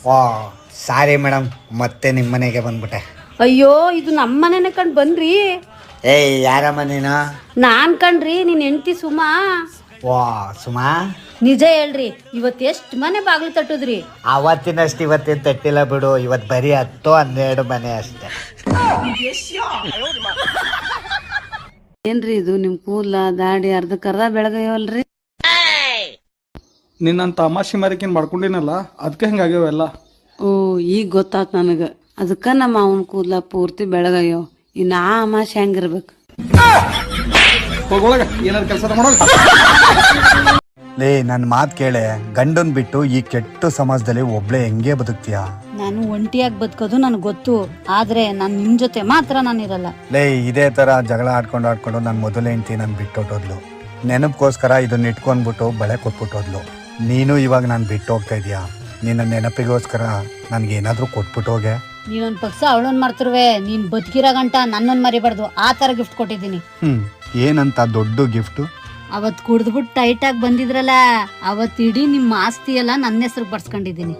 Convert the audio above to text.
ವಾ sorry madam, ಮತ್ತೆ ನಿಮ್ಮ ಮನೆಗೆ ಬಂದ್ಬಿಟ್ಟೆ. ಅಯ್ಯೋ ಇದು ನಮ್ಮ ಮನೆನೇ ಕಂಡು ಬನ್ರಿ. ಏಯ್ ಯಾರಮ್ಮ ನೀನು? ನಾನ್ ಕಣ್ರಿ ನಿನ್ ಹೆಂಡತಿ ಸುಮಾ. ವಾ ಸುಮಾ, ನಿಜ ಹೇಳ್ರಿ, ಇವತ್ತು ಎಷ್ಟು ಮನೆ ಬಾಗಿಲು ತಟ್ಟುದ್ರಿ? ಅವತ್ತಿನಷ್ಟು ಇವತ್ತೇನು ತಟ್ಟಿಲ್ಲ ಬಿಡು, ಇವತ್ತು ಬರೀ 10-12 ಮನೆ ಅಷ್ಟೇ. ಏನ್ರಿ ಇದು ನಿಮ್ ಕೂದಲ ದಾಡಿ ಅರ್ಧಕ್ಕರ್ಧ ಬೆಳಗೈವಲ್ರಿ? ನಿನ್ನಂತ ತಮಾಷೆ ಮಾರಿಕೇನ್ ಮಾಡ್ಕೊಂಡಿನಲ್ಲ, ಅದಕ್ಕೆ ಹಿಂಗಾಗ್ಯಾವೆಲ್ಲ. ಓ ಈಗ ಗೊತ್ತಾತ್ ನನಗ. ಅದಕ್ಕ ನಮ್ಮ ಅವನ ಕೂದಲ ಪೂರ್ತಿ ಬೆಳಗಯ್ಯೋ. ಇನ್ನ ಆ ಅಮಾಶೆ ಹೆಂಗಿರ್ಬೇಕು? ಹೋಗೊಳಗ ಏನಾದ್ರು ಕೆಲಸ ಮಾಡೋಗ. ಲೇ ನನ್ನ ಮಾತು ಕೇಳೆ, ಗಂಡನ್ ಬಿಟ್ಟು ಈ ಕೆಟ್ಟ ಸಮಾಜದಲ್ಲಿ ಒಬ್ಳೆ ಹೆಂಗೆ ಬದುಕ್ತೀಯಾ? ನಾನು ಒಂಟಿಯಾಗಿ ಬದುಕೋದು ನನಗೆ ಗೊತ್ತು, ಆದ್ರೆ ನಾನು ನಿಮ್ ಜೊತೆ ಮಾತ್ರ ನಾನಿರಲ್ಲ. ಲೇ ಇದೇ ತರ ಜಗಳ ಆಡ್ಕೊಂಡು ನನ್ನ ಮೊದಲ ಹೆಂಡ್ತಿ ನಾನು ಬಿಟ್ಟೋಟೋದ್ಲು. ನೆನಪಗೋಸ್ಕರ ಇದನ್ನ ಇಟ್ಕೊಂಡ್ಬಿಟ್ಟು ಬಳೆ ಕೊಟ್ಬಿಟ್ಟೋದ್ಲು. ನೀನು ಇವಾಗ ನಾನು ಬಿಟ್ಟು ಹೋಗ್ತಾ ಇದೀಯಾ, ನಿನ್ನ ನೆನಪಿಗೋಸ್ಕರ ನನ್ಗೇನಾದ್ರೂ ಕೊಟ್ಬಿಟ್ಟು ಹೋಗೆ. ನೀನೊಂದ್ ಪಕ್ಷ ಅವಳೊಂದ್ ಮಾಡ್ತಿರುವೆ, ನೀನ್ ಬದುಕಿರೋ ಗಂಟ ನನ್ನೊಂದ್ ಮರಿಬಾರ್ದು, ಆ ತರ ಗಿಫ್ಟ್ ಕೊಟ್ಟಿದ್ದೀನಿ. ಏನಂತ ದೊಡ್ಡ ಗಿಫ್ಟು? ಅವತ್ ಕುಡ್ದ್ಬಿಟ್ಟು ಟೈಟ್ ಆಗಿ ಬಂದಿದ್ರಲ್ಲ, ಅವತ್ ಇಡೀ ನಿಮ್ಮ ಆಸ್ತಿ ಎಲ್ಲ ನನ್ನ ಹೆಸರು ಬರ್ಸ್ಕೊಂಡಿದ್ದೀನಿ.